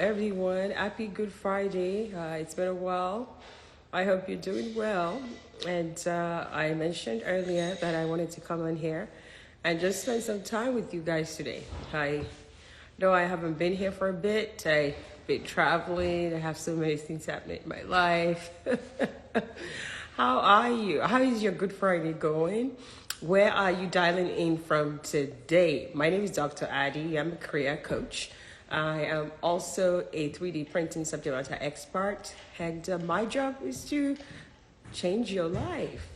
everyone. Happy Good Friday. It's been a while. I hope you're doing well. And I mentioned earlier that I wanted to come on here and just spend some time with you guys today. I know I haven't been here for a bit. I've been traveling. I have so many things happening in my life. How are you? How is your Good Friday going? Where are you dialing in from today? My name is Dr. Adi. I'm a career coach. I am also a 3D printing subject matter expert, and my job is to change your life.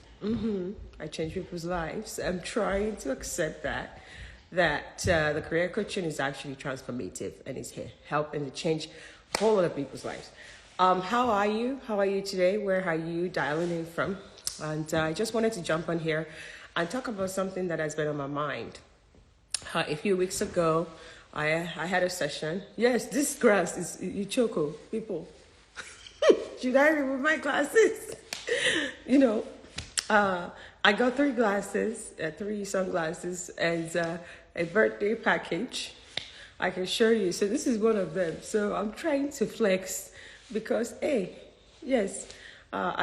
I change people's lives. I'm trying to accept that the career coaching is actually transformative and is here helping to change a whole lot of people's lives. How are you? How are you today? Where are you dialing in from? And I just wanted to jump on here and talk about something that has been on my mind. A few weeks ago, I had a session. Yes, this grass is choco, people. Should I remove my glasses? I got three sunglasses, and a birthday package. I can show you. So this is one of them. So I'm trying to flex because, I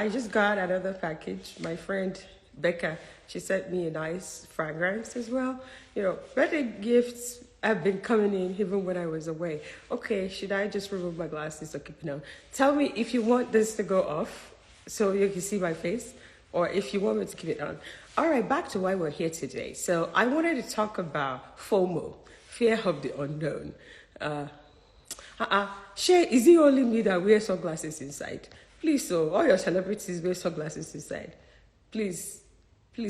just got another package. My friend Becca, she sent me a nice fragrance as well. Birthday gifts have been coming in even when I was away. Okay, should I just remove my glasses or keep it on? Tell me if you want this to go off so you can see my face, or if you want me to keep it on. All right, back to why we're here today. So I wanted to talk about FOMO, fear of the unknown. Shay, is it only me that wears sunglasses inside? Please, so all your celebrities wear sunglasses inside. Please,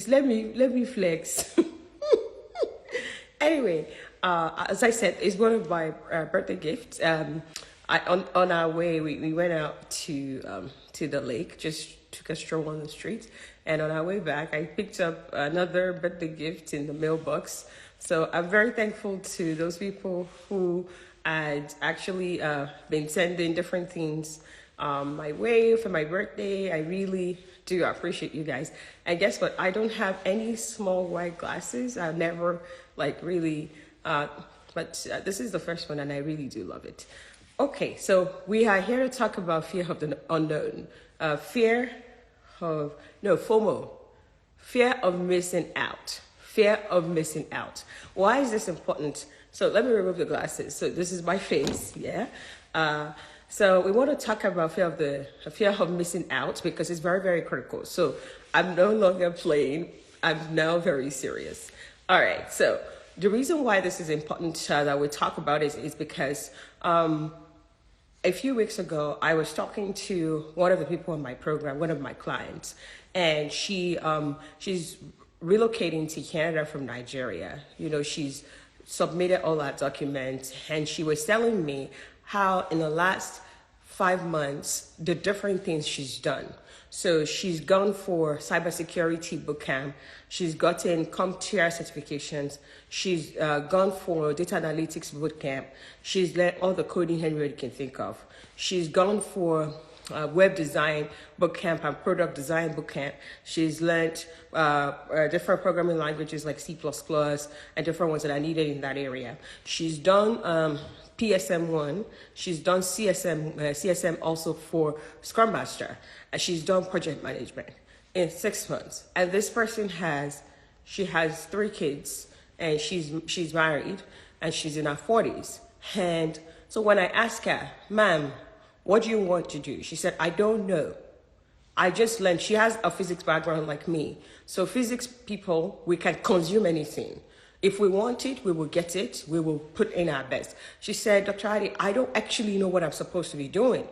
let me flex. Anyway, as I said, it's one of my birthday gifts. On our way, we went out to the lake, just took a stroll on the street, and on our way back, I picked up another birthday gift in the mailbox. So I'm very thankful to those people who had actually been sending different things my way for my birthday. I really do appreciate you guys. And guess what? I don't have any small white glasses. I never really, but this is the first one and I really do love it. Okay, so we are here to talk about fear of the unknown. FOMO, fear of missing out. Fear of missing out. Why is this important? So let me remove the glasses. So this is my face, yeah? So we want to talk about fear of missing out because it's very, very critical. So I'm no longer playing. I'm now very serious. All right. So the reason why this is important that we talk about is because a few weeks ago, I was talking to one of the people in my program, one of my clients, and she's relocating to Canada from Nigeria. She's submitted all our documents, and she was telling me how in the last 5 months, the different things she's done. So she's gone for cybersecurity bootcamp. She's gotten CompTIA certifications. She's gone for data analytics bootcamp. She's learned all the coding anybody can think of. She's gone for web design bootcamp and product design bootcamp. She's learned different programming languages like C++ and different ones that are needed in that area. She's done PSM1. She's done CSM also for Scrum Master. And she's done project management in 6 months. And this person has 3 kids, and she's married, and she's in her 40s. And so when I asked her, ma'am, what do you want to do? She said, I don't know. I just learned. She has a physics background like me. So physics people, we can consume anything. If we want it, we will get it. We will put in our best. She said, Dr. Adi, I don't actually know what I'm supposed to be doing.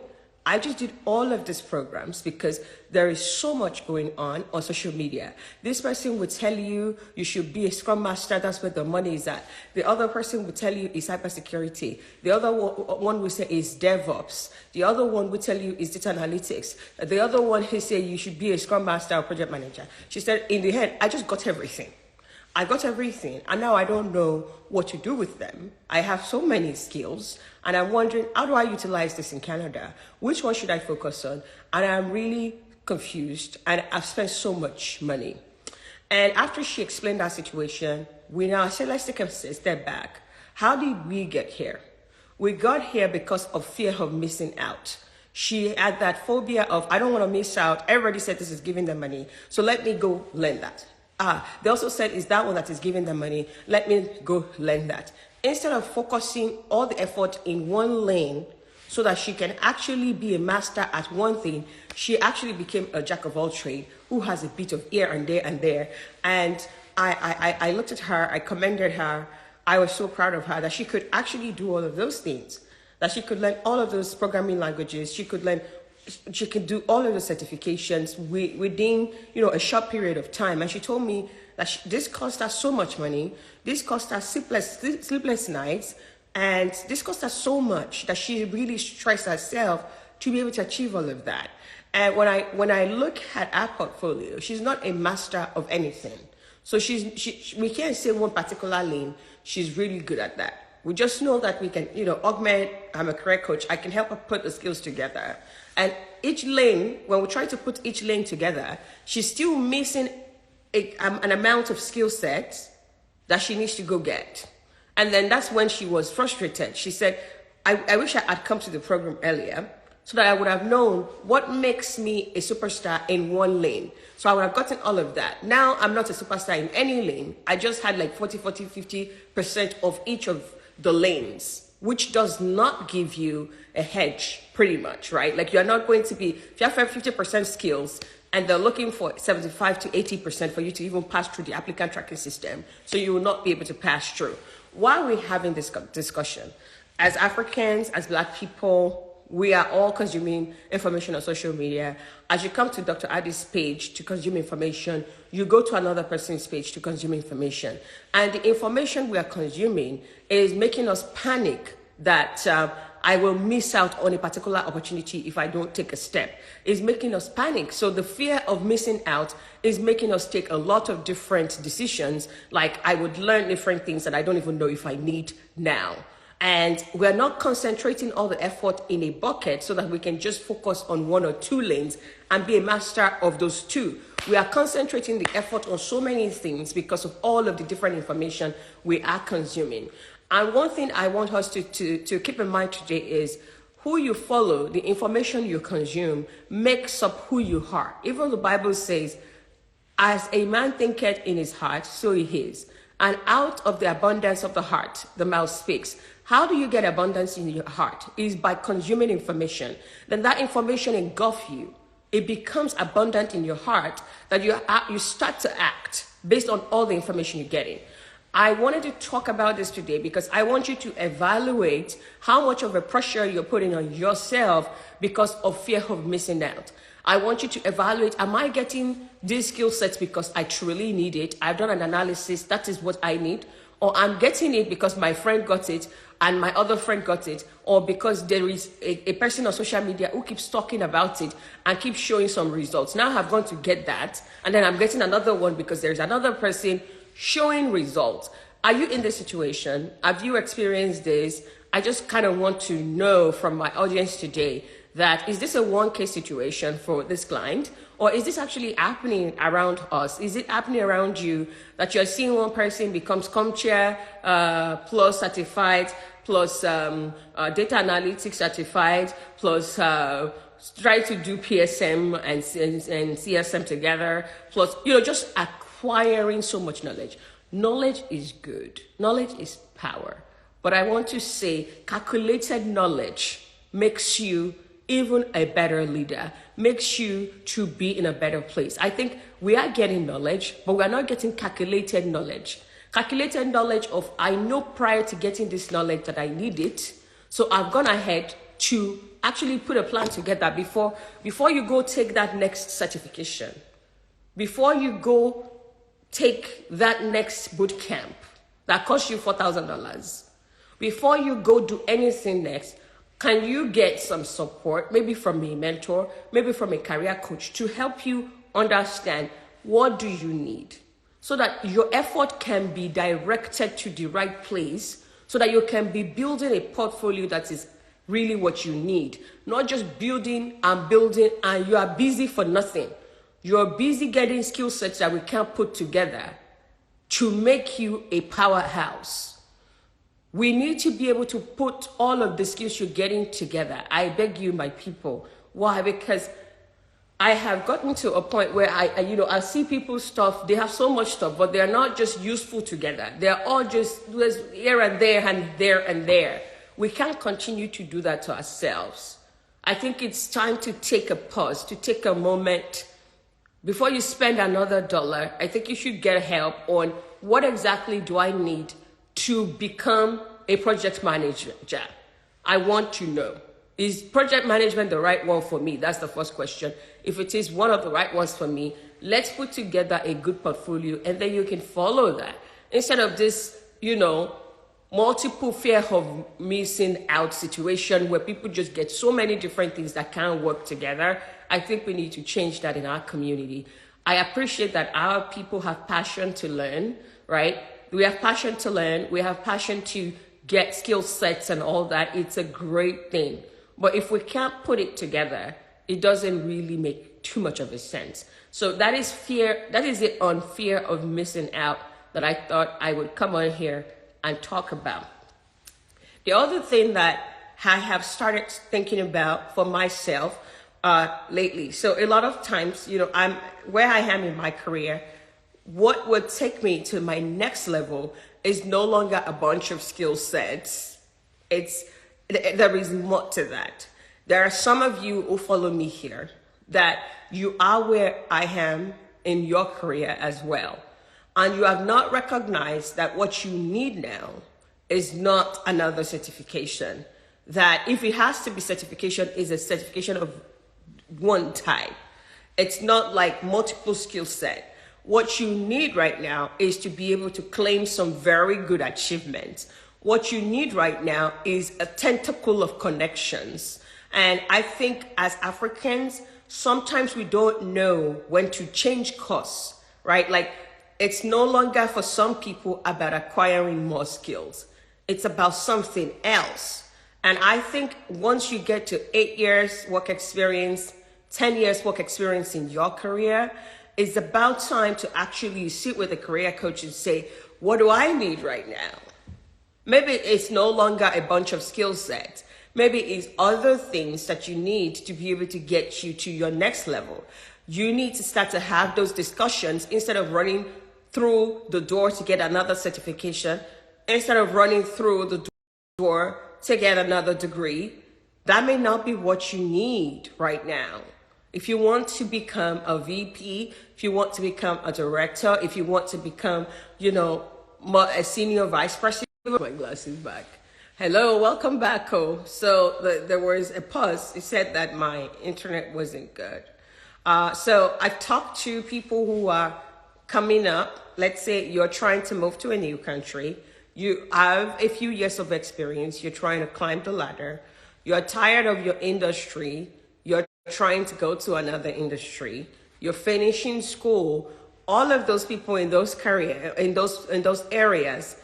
I just did all of these programs because there is so much going on social media. This person would tell you should be a Scrum Master. That's where the money is at. The other person would tell you is cybersecurity. The other one would say is DevOps. The other one would tell you is data analytics. The other one would say you should be a Scrum Master or project manager. She said, in the end, I just got everything. I got everything, and now I don't know what to do with them. I have so many skills, and I'm wondering, how do I utilize this in Canada? Which one should I focus on? And I'm really confused, and I've spent so much money. And after she explained that situation, we now said, let's take a step back. How did we get here? We got here because of fear of missing out. She had that phobia of, I don't want to miss out. Everybody said this is giving them money, so let me go learn that. They also said, is that one that is giving them money? Let me go learn that. Instead of focusing all the effort in one lane so that she can actually be a master at one thing, she actually became a jack of all trades who has a bit of here and there and there. And I looked at her, I commended her. I was so proud of her that she could actually do all of those things, that she could learn all of those programming languages. She could do all of the certifications within, a short period of time. And she told me that this cost her so much money. This cost her sleepless nights. And this cost her so much that she really stressed herself to be able to achieve all of that. And when I look at her portfolio, she's not a master of anything. So we can't say one particular lane. She's really good at that. We just know that we can, augment. I'm a career coach. I can help her put the skills together. And each lane, when we try to put each lane together, she's still missing an amount of skill sets that she needs to go get. And then that's when she was frustrated. She said, I wish I had come to the program earlier so that I would have known what makes me a superstar in one lane. So I would have gotten all of that. Now I'm not a superstar in any lane. I just had like 50% of each of the lanes, which does not give you a hedge pretty much, right? Like you're not going to be, if you have 50% skills and they're looking for 75 to 80% for you to even pass through the applicant tracking system, so you will not be able to pass through. Why are we having this discussion? As Africans, as Black people, we are all consuming information on social media. As you come to Dr. Adi's page to consume information, you go to another person's page to consume information. And the information we are consuming is making us panic that I will miss out on a particular opportunity if I don't take a step. It's making us panic. So the fear of missing out is making us take a lot of different decisions, like I would learn different things that I don't even know if I need now. And we're not concentrating all the effort in a bucket so that we can just focus on one or two lanes and be a master of those two. We are concentrating the effort on so many things because of all of the different information we are consuming. And one thing I want us to keep in mind today is who you follow, the information you consume makes up who you are. Even the Bible says, as a man thinketh in his heart, so he is. And out of the abundance of the heart, the mouth speaks. How do you get abundance in your heart? It is by consuming information. Then that information engulfs you. It becomes abundant in your heart that you start to act based on all the information you're getting. I wanted to talk about this today because I want you to evaluate how much of a pressure you're putting on yourself because of fear of missing out. I want you to evaluate, am I getting these skill sets because I truly need it? I've done an analysis, that is what I need. Or I'm getting it because my friend got it and my other friend got it, or because there is a person on social media who keeps talking about it and keeps showing some results. Now I've gone to get that, and then I'm getting another one because there's another person showing results. Are you in this situation? Have you experienced this? I just kind of want to know from my audience today that is this a one-case situation for this client, or is this actually happening around us? Is it happening around you that you're seeing one person becomes CompTIA plus certified, plus data analytics certified, plus try to do PSM and CSM together, plus, just acquiring so much knowledge. Knowledge is good. Knowledge is power. But I want to say calculated knowledge makes you even a better leader, makes you to be in a better place. I think we are getting knowledge, but we're not getting calculated knowledge. Calculated knowledge of, I know prior to getting this knowledge that I need it, so I've gone ahead to actually put a plan together before you go take that next certification, before you go take that next boot camp that costs you $4,000, before you go do anything next. Can you get some support, maybe from a mentor, maybe from a career coach, to help you understand what do you need so that your effort can be directed to the right place, so that you can be building a portfolio that is really what you need, not just building and you are busy for nothing. You're busy getting skill sets that we can't put together to make you a powerhouse. We need to be able to put all of the skills you're getting together. I beg you, my people. Why? Because I have gotten to a point where I see people's stuff, they have so much stuff, but they're not just useful together. They're all just here and there and there and there. We can't continue to do that to ourselves. I think it's time to take a pause, to take a moment. Before you spend another dollar, I think you should get help on what exactly do I need to become a project manager. I want to know. Is project management the right one for me? That's the first question. If it is one of the right ones for me, let's put together a good portfolio and then you can follow that. Instead of this, multiple fear of missing out situation where people just get so many different things that can't work together. I think we need to change that in our community. I appreciate that our people have passion to learn, right? We have passion to learn. We have passion to get skill sets and all that. It's a great thing. But if we can't put it together, it doesn't really make too much of a sense. So that is fear. That is it on fear of missing out that I thought I would come on here and talk about. The other thing that I have started thinking about for myself lately. So a lot of times, I'm where I am in my career. What would take me to my next level is no longer a bunch of skill sets. There is more to that. There are some of you who follow me here that you are where I am in your career as well. And you have not recognized that what you need now is not another certification. That if it has to be certification, is a certification of one type. It's not like multiple skill set. What you need right now is to be able to claim some very good achievements. What you need right now is a tentacle of connections. And I think as Africans, sometimes we don't know when to change course, right? Like it's no longer for some people about acquiring more skills. It's about something else. And I think once you get to 8 years work experience, 10 years work experience in your career, it's about time to actually sit with a career coach and say, what do I need right now? Maybe it's no longer a bunch of skill sets. Maybe it's other things that you need to be able to get you to your next level. You need to start to have those discussions instead of running through the door to get another certification, instead of running through the door to get another degree. That may not be what you need right now. If you want to become a VP, if you want to become a director, if you want to become, a senior vice president, my glasses back. Hello, welcome back, So there was a pause. It said that my internet wasn't good. So I've talked to people who are coming up. Let's say you're trying to move to a new country. You have a few years of experience. You're trying to climb the ladder. You're tired of your industry. You're trying to go to another industry. You're finishing school. All of those people in those areas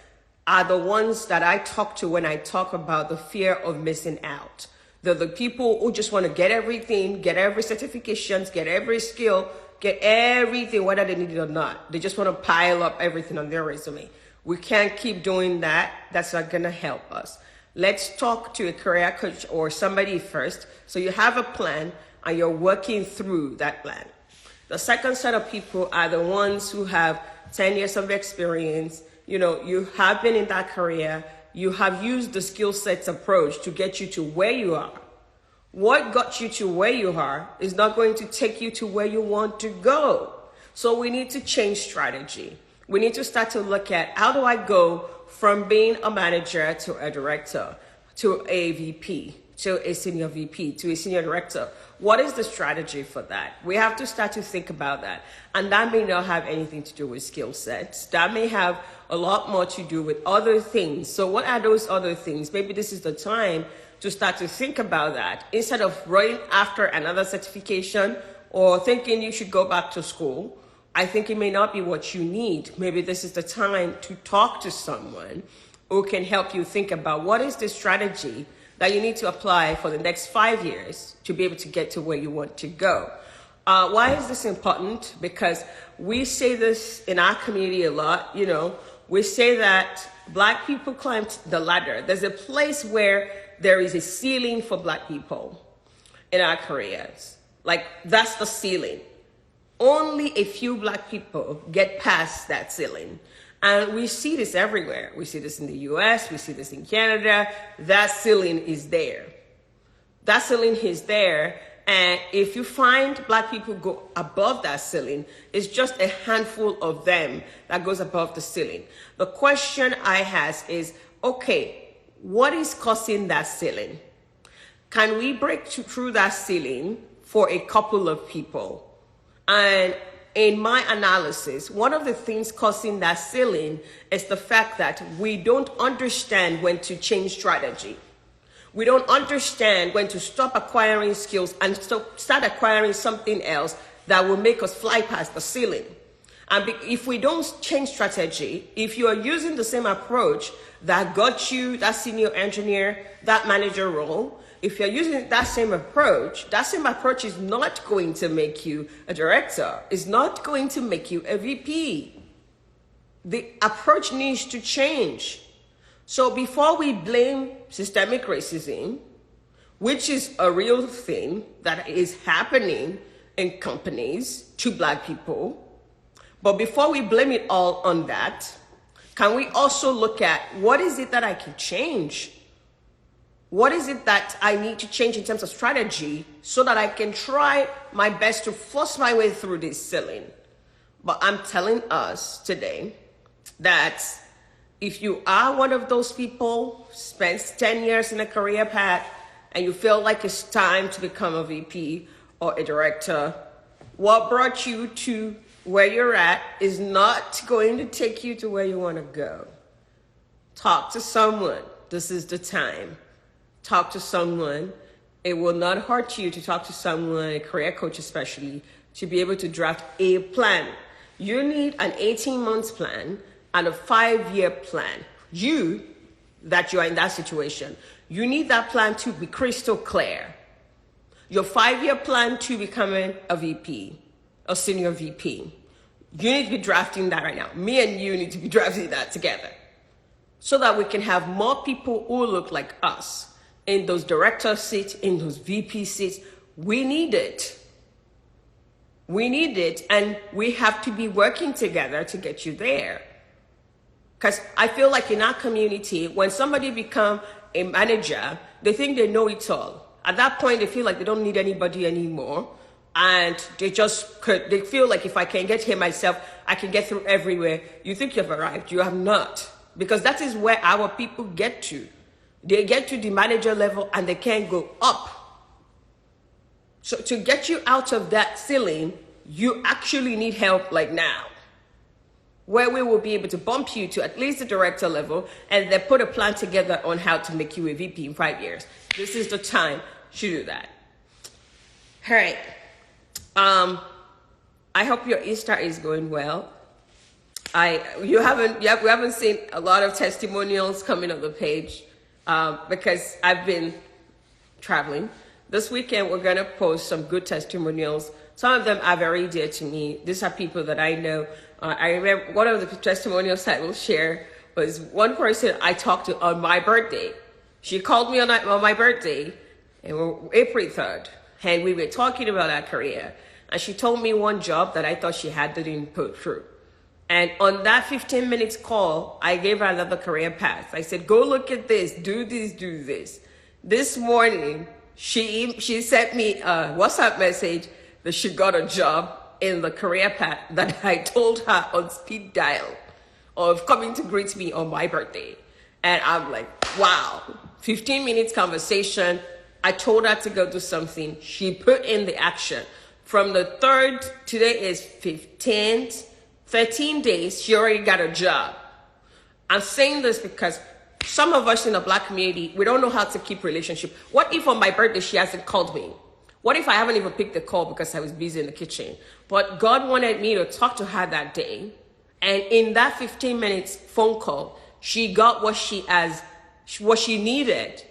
are the ones that I talk to when I talk about the fear of missing out. They're the people who just want to get everything, get every certifications, get every skill, get everything, whether they need it or not. They just want to pile up everything on their resume. We can't keep doing that. That's not going to help us. Let's talk to a career coach or somebody first. So you have a plan and you're working through that plan. The second set of people are the ones who have 10 years of experience. You have been in that career. You have used the skill sets approach to get you to where you are. What got you to where you are is not going to take you to where you want to go. So we need to change strategy. We need to start to look at how do I go from being a manager to a director, to a VP, to a senior VP, to a senior director. What is the strategy for that? We have to start to think about that. And that may not have anything to do with skill sets. That may have a lot more to do with other things. So what are those other things? Maybe this is the time to start to think about that. Instead of running after another certification or thinking you should go back to school, I think it may not be what you need. Maybe this is the time to talk to someone who can help you think about what is the strategy that you need to apply for the next 5 years to be able to get to where you want to go. Why is this important? Because we say this in our community a lot, we say that Black people climbed the ladder. There's a place where there is a ceiling for Black people in our careers. Like, that's the ceiling. Only a few Black people get past that ceiling. And we see this everywhere. We see this in the US, we see this in Canada. That ceiling is there. That ceiling is there. And if you find Black people go above that ceiling, it's just a handful of them that goes above the ceiling. The question I have is, okay, what is causing that ceiling? Can we break through that ceiling for a couple of people? And in my analysis, one of the things causing that ceiling is the fact that we don't understand when to change strategy. We don't understand when to stop acquiring skills and start acquiring something else that will make us fly past the ceiling. And if we don't change strategy, if you are using the same approach that got you that senior engineer, that manager role, if you're using that same approach is not going to make you a director. It's not going to make you a VP. The approach needs to change. So before we blame systemic racism, which is a real thing that is happening in companies to Black people, but before we blame it all on that, can we also look at what is it that I can change? What is it that I need to change in terms of strategy so that I can try my best to force my way through this ceiling? But I'm telling us today that if you are one of those people, spends 10 years in a career path, and you feel like it's time to become a VP or a director, what brought you to where you're at is not going to take you to where you want to go. Talk to someone. This is the time. Talk to someone. It will not hurt you to talk to someone, a career coach especially, to be able to draft a plan. You need an 18-month plan and a 5-year plan. You are in that situation, you need that plan to be crystal clear. Your 5-year plan to becoming a VP, a senior VP. You need to be drafting that right now. Me and you need to be drafting that together so that we can have more people who look like us in those director seats, in those VP seats. We need it. We need it, and we have to be working together to get you there. Because I feel like in our community, when somebody become a manager, they think they know it all. At that point, they feel like they don't need anybody anymore. And they feel like if I can get here myself, I can get through everywhere. You think you've arrived. You have not. Because that is where our people get to. They get to the manager level and they can't go up. So to get you out of that ceiling, you actually need help like now, where we will be able to bump you to at least the director level and then put a plan together on how to make you a VP in 5 years. This is the time to do that. All right. I hope your Easter is going well. We haven't seen a lot of testimonials coming on the page because I've been traveling. This weekend, we're going to post some good testimonials. Some of them are very dear to me. These are people that I know. I remember one of the testimonials I will share was one person I talked to on my birthday. She called me on my birthday, and April 3rd, and we were talking about our career. And she told me one job that I thought she had didn't put through. And on that 15 minutes call, I gave her another career path. I said, go look at this, do this, do this. This morning, she sent me a WhatsApp message that she got a job in the career path that I told her on speed dial of coming to greet me on my birthday. And I'm like, wow, 15 minutes conversation. I told her to go do something. She put in the action. From the 3rd, today is 15th, 13 days, she already got a job. I'm saying this because some of us in the Black community, we don't know how to keep relationship. What if on my birthday she hasn't called me? What if I haven't even picked the call because I was busy in the kitchen? But God wanted me to talk to her that day. And in that 15 minutes phone call, she got what she needed.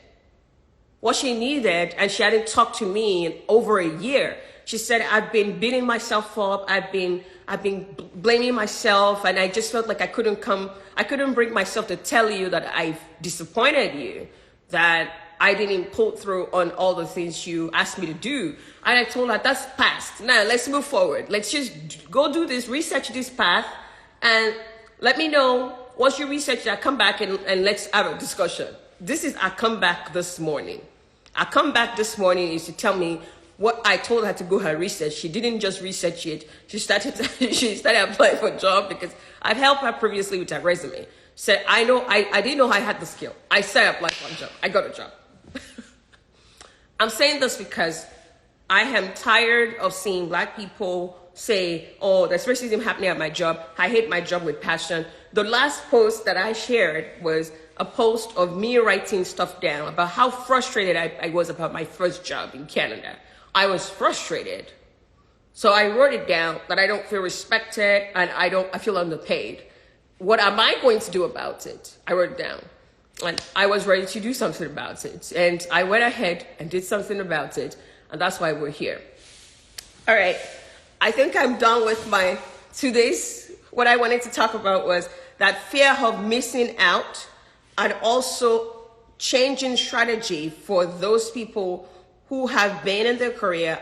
What she needed, and she hadn't talked to me in over a year. She said, I've been beating myself up. I've been I've been blaming myself, and I just felt like I couldn't bring myself to tell you that I've disappointed you, that I didn't pull through on all the things you asked me to do. And I told her, that's past. Now let's move forward. Let's just go do this, research this path, and let me know once you research that, come back and let's have a discussion. This is our comeback this morning. Our comeback this morning is to tell me what I told her to go her research. She didn't just research it. She started applying for a job because I've helped her previously with her resume. Said, I didn't know I had the skill. I said I applied for a job. I got a job. I'm saying this because I am tired of seeing Black people say, oh, there's racism happening at my job. I hate my job with passion. The last post that I shared was a post of me writing stuff down about how frustrated I was about my first job in Canada. I was frustrated. So I wrote it down that I don't feel respected and I feel underpaid. What am I going to do about it? I wrote it down. And I was ready to do something about it. And I went ahead and did something about it. And that's why we're here. All right. I think I'm done with my today's. What I wanted to talk about was that fear of missing out and also changing strategy for those people who have been in their career,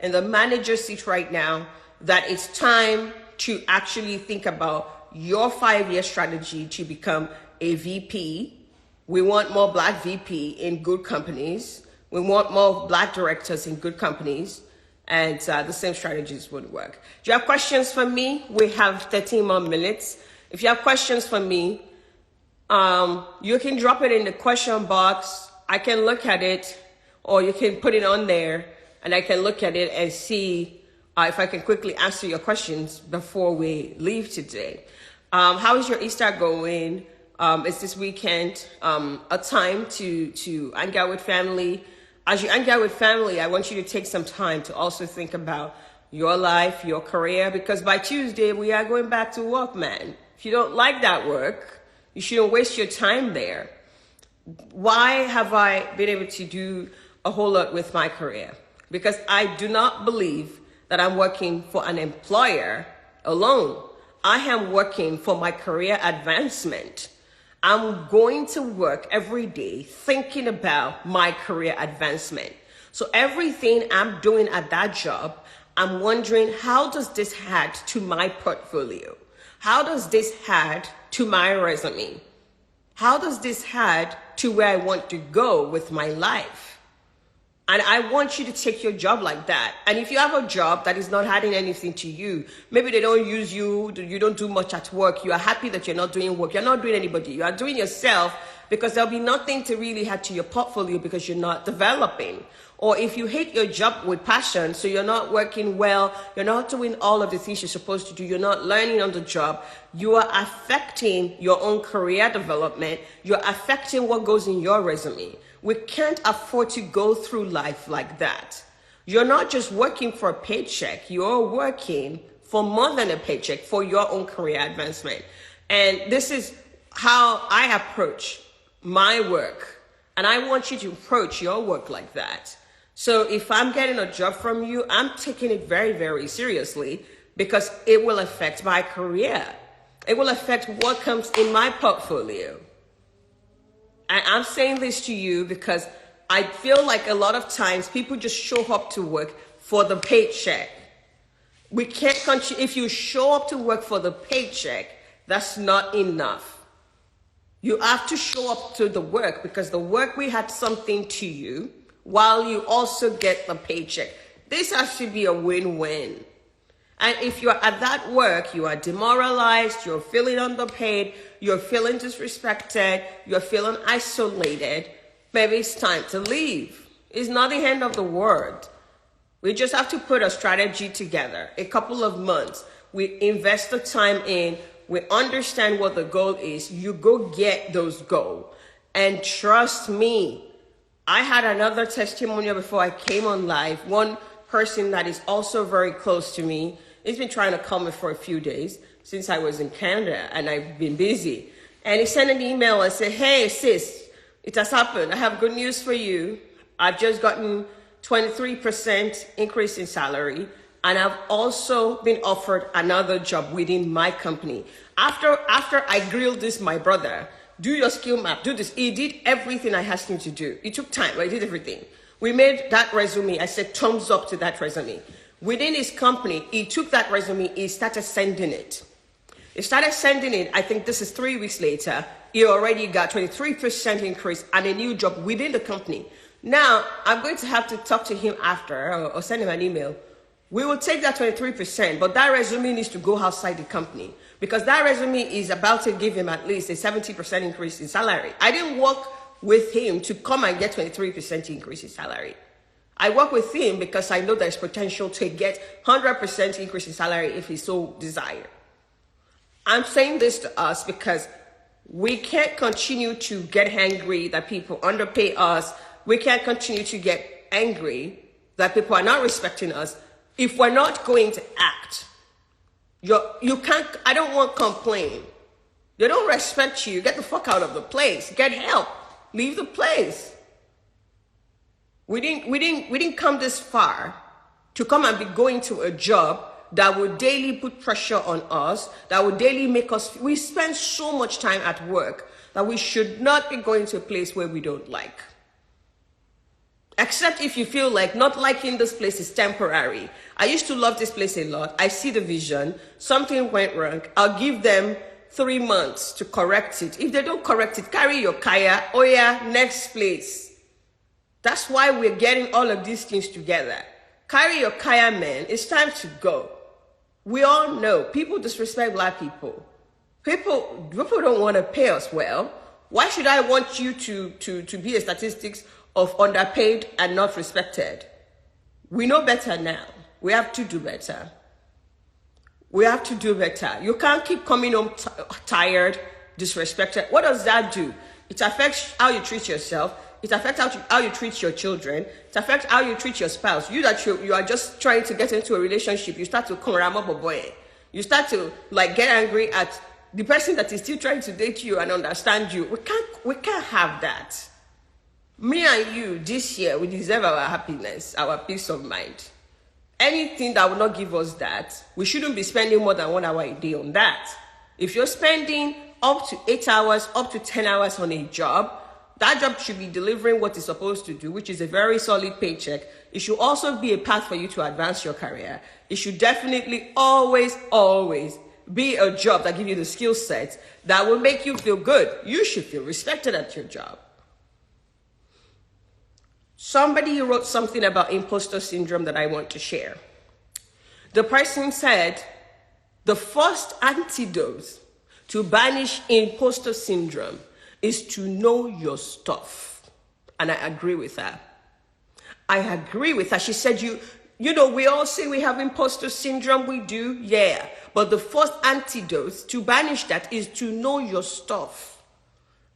in the manager seat right now, that it's time to actually think about your 5-year strategy to become a VP. We want more Black VP in good companies. We want more Black directors in good companies. And the same strategies would work. Do you have questions for me? We have 13 more minutes. If you have questions for me, you can drop it in the question box. I can look at it, or you can put it on there and I can look at it and see if I can quickly answer your questions before we leave today. How is your Easter going? Is this weekend a time to hang out with family? As you hang out with family, I want you to take some time to also think about your life, your career, because by Tuesday, we are going back to work, man. If you don't like that work, you shouldn't waste your time there. Why have I been able to do a whole lot with my career? Because I do not believe that I'm working for an employer alone. I am working for my career advancement. I'm going to work every day thinking about my career advancement. So everything I'm doing at that job, I'm wondering, how does this add to my portfolio? How does this add to my resume? How does this add to where I want to go with my life? And I want you to take your job like that. And if you have a job that is not adding anything to you, maybe they don't use you, you don't do much at work, you are happy that you're not doing work, you're not doing anybody, you are doing yourself, because there'll be nothing to really add to your portfolio because you're not developing. Or if you hate your job with passion, so you're not working well, you're not doing all of the things you're supposed to do, you're not learning on the job, you are affecting your own career development, you're affecting what goes in your resume. We can't afford to go through life like that. You're not just working for a paycheck, you're working for more than a paycheck, for your own career advancement. And this is how I approach my work. And I want you to approach your work like that. So if I'm getting a job from you, I'm taking it very, very seriously, because it will affect my career. It will affect what comes in my portfolio. And I'm saying this to you because I feel like a lot of times people just show up to work for the paycheck. We can't continue. If you show up to work for the paycheck, that's not enough. You have to show up to the work because the work will add something to you while you also get the paycheck. This has to be a win-win. And if you're at that work, you are demoralized, you're feeling underpaid, you're feeling disrespected, you're feeling isolated, maybe it's time to leave. It's not the end of the world. We just have to put a strategy together, a couple of months. We invest the time in, we understand what the goal is, you go get those goals. And trust me, I had another testimonial before I came on live. One person that is also very close to me, he's been trying to call me for a few days since I was in Canada and I've been busy. And he sent an email and said, hey sis, it has happened. I have good news for you. I've just gotten 23% increase in salary And I've also been offered another job within my company. After I grilled this, my brother, do your skill map, do this. He did everything I asked him to do. It took time, but he did everything. We made that resume. I said thumbs up to that resume. Within his company, he took that resume, he started sending it. He started sending it, I think this is 3 weeks later, he already got 23% increase and a new job within the company. Now, I'm going to have to talk to him after or send him an email. We will take that 23%, but that resume needs to go outside the company because that resume is about to give him at least a 70% increase in salary. I didn't work with him to come and get 23% increase in salary. I work with him because I know there's potential to get 100% increase in salary if he so desire. I'm saying this to us because we can't continue to get angry that people underpay us. We can't continue to get angry that people are not respecting us if we're not going to act. You can't, I don't want to complain. They don't respect you. Get the fuck out of the place. Get help. Leave the place. We didn't come this far to come and be going to a job that would daily put pressure on us, that would daily make us, we spend so much time at work that we should not be going to a place where we don't like. Except if you feel like not liking this place is temporary. I used to love this place a lot. I see the vision. Something went wrong. I'll give them 3 months to correct it. If they don't correct it, carry your kaya. Oh yeah, next place. That's why we're getting all of these things together. Carry your kaya, man. It's time to go. We all know people disrespect black people. People don't want to pay us well. Why should I want you to be a statistics of underpaid and not respected? We know better now. We have to do better. We have to do better. You can't keep coming home tired, disrespected. What does that do? It affects how you treat yourself. It affects how you treat your children. It affects how you treat your spouse. You are just trying to get into a relationship. You start to boy. You start to like get angry at the person that is still trying to date you and understand you. We can't have that. Me and you this year, we deserve our happiness, our peace of mind. Anything that will not give us that, we shouldn't be spending more than 1 hour a day on that. If you're spending up to 8 hours, up to 10 hours on a job, that job should be delivering what it's supposed to do, which is a very solid paycheck. It should also be a path for you to advance your career. It should definitely always be a job that gives you the skill set that will make you feel good. You should feel respected at your job. Somebody wrote something about imposter syndrome that I want to share. The person said, the first antidote to banish imposter syndrome is to know your stuff. And I agree with her. I agree with her. She said, you know, we all say we have imposter syndrome. We do, yeah. But the first antidote to banish that is to know your stuff.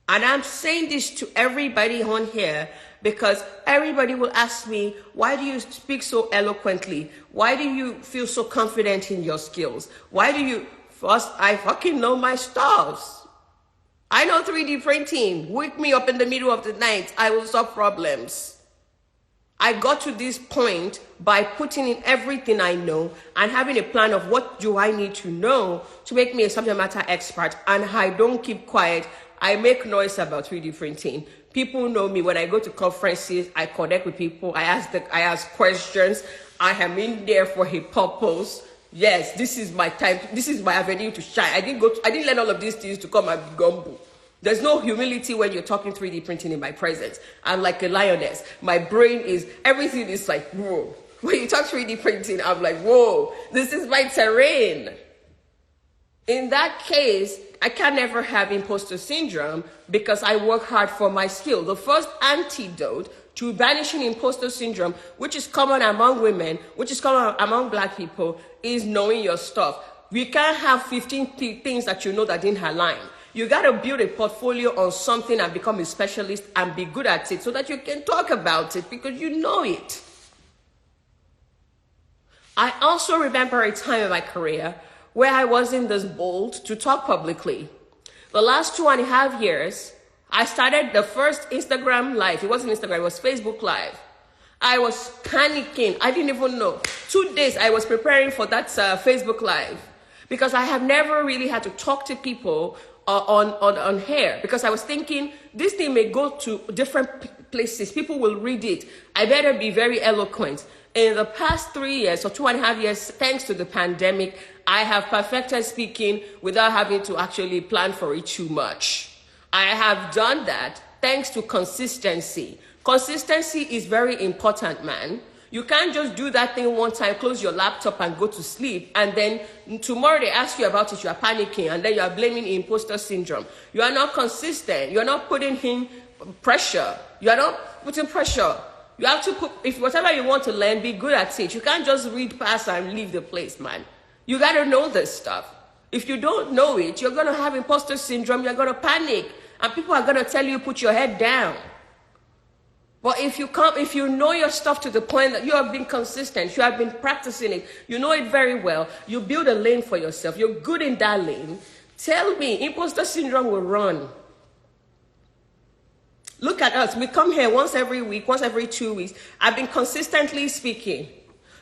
And I'm saying this to everybody on here because everybody will ask me, why do you speak so eloquently? Why do you feel so confident in your skills? Why do you, first, I fucking know my stuff. I know 3D printing. Wake me up in the middle of the night. I will solve problems. I got to this point by putting in everything I know and having a plan of what do I need to know to make me a subject matter expert. And I don't keep quiet. I make noise about 3D printing. People know me. When I go to conferences, I connect with people. I ask questions. I am in there for a purpose. Yes, this is my time. This is my avenue to shine. I didn't learn all of these things to come and be gumbo. There's no humility when you're talking 3D printing in my presence. I'm like a lioness. My brain is, everything is like, whoa. When you talk 3D printing, I'm like, whoa, this is my terrain. In that case, I can never have imposter syndrome because I work hard for my skill. The first antidote to banishing imposter syndrome, which is common among women, which is common among black people, is knowing your stuff. We can't have 15 things that you know that didn't align. You got to build a portfolio on something and become a specialist and be good at it so that you can talk about it because you know it. I also remember a time in my career where I wasn't this bold to talk publicly. The last 2.5 years, I started the first Instagram Live. It wasn't Instagram, it was Facebook Live. I was panicking. I didn't even know. 2 days I was preparing for that Facebook Live because I have never really had to talk to people on hair, because I was thinking this thing may go to different places. People will read it. I better be very eloquent. In the past 3 years or 2.5 years, thanks to the pandemic, I have perfected speaking without having to actually plan for it too much. I have done that thanks to consistency. Consistency is very important, man. You can't just do that thing one time, close your laptop and go to sleep, and then tomorrow they ask you about it, you are panicking, and then you are blaming imposter syndrome. You are not consistent. You are not putting in pressure. You are not putting pressure. You have to put, if whatever you want to learn, be good at it. You can't just read past and leave the place, man. You got to know this stuff. If you don't know it, you're going to have imposter syndrome. You're going to panic, and people are going to tell you, put your head down. But if you know your stuff to the point that you have been consistent, you have been practicing it, you know it very well, you build a lane for yourself, you're good in that lane, tell me, imposter syndrome will run. Look at us. We come here once every week, once every 2 weeks. I've been consistently speaking.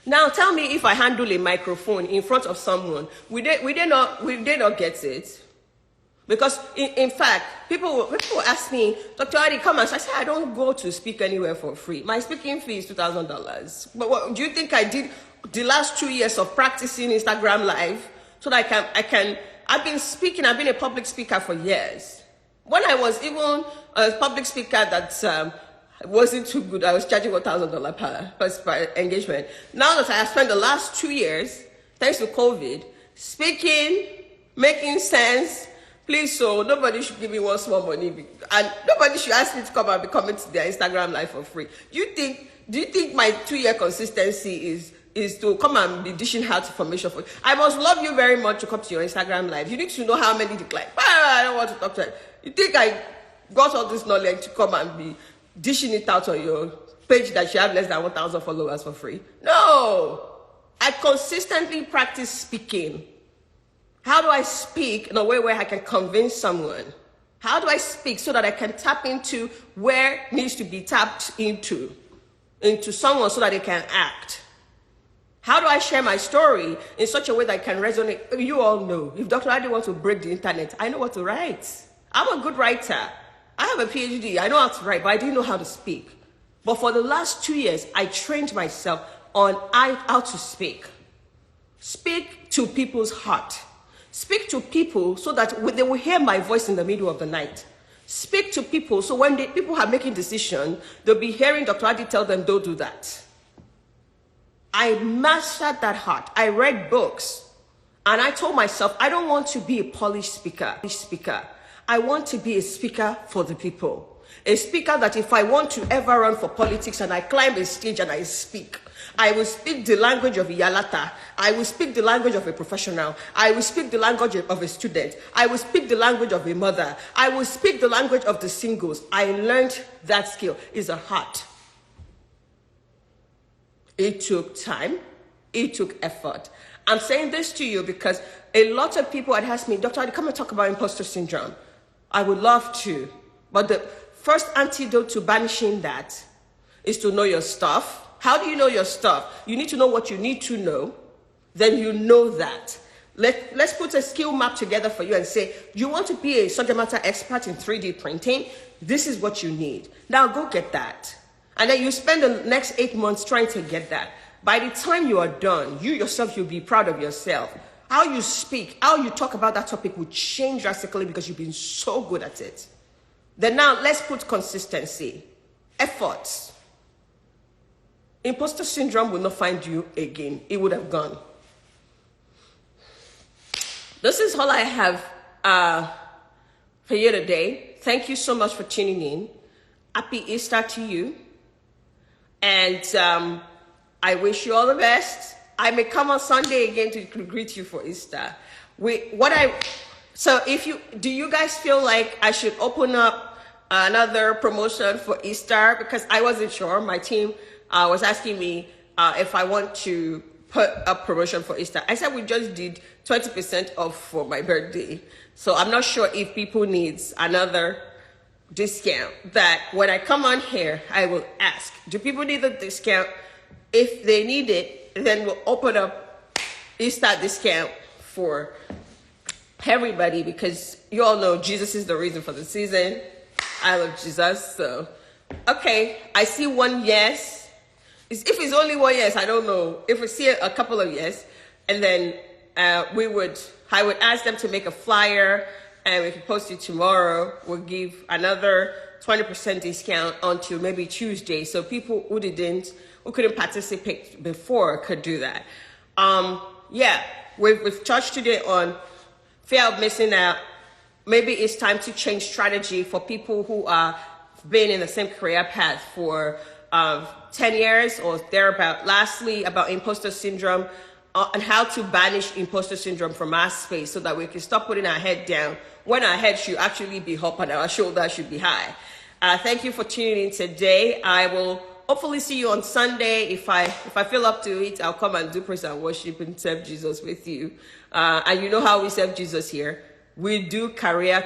Now tell me, if I handle a microphone in front of someone, we did not get it. Because in fact, people ask me, Dr. Adi, come on. So I say, I don't go to speak anywhere for free. My speaking fee is $2,000. But what do you think I did the last 2 years of practicing Instagram Live so that I've been speaking, I've been a public speaker for years. When I was even a public speaker that wasn't too good, I was charging $1,000 per engagement. Now that I have spent the last 2 years, thanks to COVID, speaking, making sense, please, so nobody should give me one small money, and nobody should ask me to come and be coming to their Instagram Live for free. Do you think my 2-year consistency is to come and be dishing out information for you? I must love you very much to come to your Instagram Live. You need to know how many decline. I don't want to talk to you. You think I got all this knowledge to come and be dishing it out on your page that you have less than 1,000 followers for free? No. I consistently practice speaking. How do I speak in a way where I can convince someone? How do I speak so that I can tap into where needs to be tapped into someone so that they can act? How do I share my story in such a way that I can resonate? You all know, if Dr. Adi wants to break the internet, I know what to write. I'm a good writer. I have a PhD. I know how to write, but I didn't know how to speak. But for the last 2 years, I trained myself on how to speak. Speak to people's heart. Speak to people so that they will hear my voice in the middle of the night. Speak to people so when people are making decisions, they'll be hearing Dr. Adi tell them, don't do that. I mastered that heart. I read books, and I told myself, I don't want to be a polished speaker. I want to be a speaker for the people. A speaker that if I want to ever run for politics and I climb a stage and I speak, I will speak the language of Iyalata. I will speak the language of a professional. I will speak the language of a student. I will speak the language of a mother. I will speak the language of the singles. I learned that skill. It's a heart. It took time. It took effort. I'm saying this to you because a lot of people had asked me, Dr. Adi, come and talk about imposter syndrome. I would love to. But the first antidote to banishing that is to know your stuff. How do you know your stuff? You need to know what you need to know. Then you know that. Let's put a skill map together for you and say, you want to be a subject matter expert in 3D printing? This is what you need. Now go get that. And then you spend the next 8 months trying to get that. By the time you are done, you yourself, you'll be proud of yourself. How you speak, how you talk about that topic will change drastically because you've been so good at it. Then now let's put consistency, efforts. Imposter syndrome will not find you again. It would have gone. This is all I have for you today. Thank you so much for tuning in. Happy Easter to you. And I wish you all the best. I may come on Sunday again to greet you for Easter. Do you guys feel like I should open up another promotion for Easter? Because I wasn't sure. My team was asking me if I want to put up promotion for Easter. I said we just did 20% off for my birthday. So I'm not sure if people need another discount that when I come on here, I will ask, do people need the discount? If they need it, then we'll open up Easter discount for everybody, because you all know Jesus is the reason for the season. I love Jesus. So, okay, I see one yes. If it's only one yes, I don't know. If we see a couple of yes, and then I would ask them to make a flyer, and we can post it tomorrow. We'll give another 20% discount until maybe Tuesday. So people who couldn't participate before could do that. Yeah, we've touched today on fear of missing out. Maybe it's time to change strategy for people who are been in the same career path for 10 years or thereabout. Lastly, about imposter syndrome, and how to banish imposter syndrome from our space so that we can stop putting our head down when our head should actually be up and our shoulder should be high. Thank you for tuning in today. I will hopefully see you on Sunday. If I feel up to it, I'll come and do praise and worship and serve Jesus with you. And you know how we serve Jesus here. We do career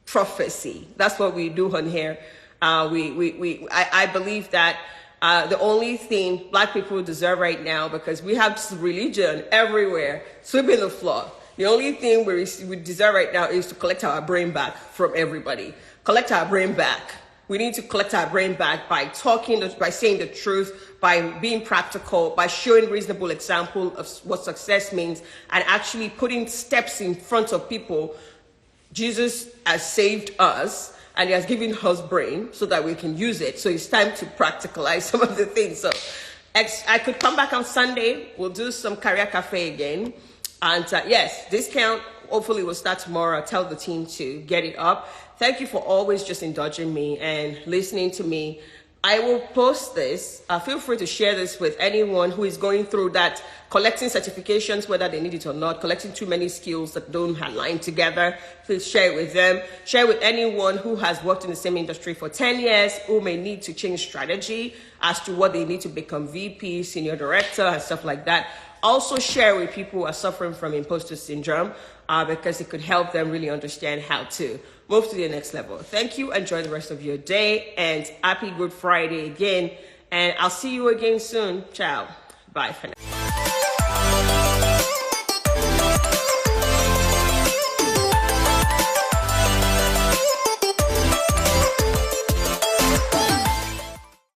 prophecy. That's what we do on here. I believe that the only thing Black people deserve right now, because we have religion everywhere, sweeping the floor. The only thing we deserve right now is to collect our brain back from everybody. Collect our brain back. We need to collect our brain back by by saying the truth, by being practical, by showing reasonable example of what success means, and actually putting steps in front of people. Jesus has saved us, and he has given us brain so that we can use it. So it's time to practicalize some of the things. So I could come back on Sunday. We'll do some career cafe again. And yes, discount hopefully will start tomorrow. I'll tell the team to get it up. Thank you for always just indulging me and listening to me. I will post this. Feel free to share this with anyone who is going through that, collecting certifications, whether they need it or not, collecting too many skills that don't align together. Please share it with them. Share with anyone who has worked in the same industry for 10 years, who may need to change strategy as to what they need to become VP, senior director, and stuff like that. Also share with people who are suffering from imposter syndrome, because it could help them really understand how to move to the next level. Thank you. Enjoy the rest of your day, and happy Good Friday again. And I'll see you again soon. Ciao. Bye for now.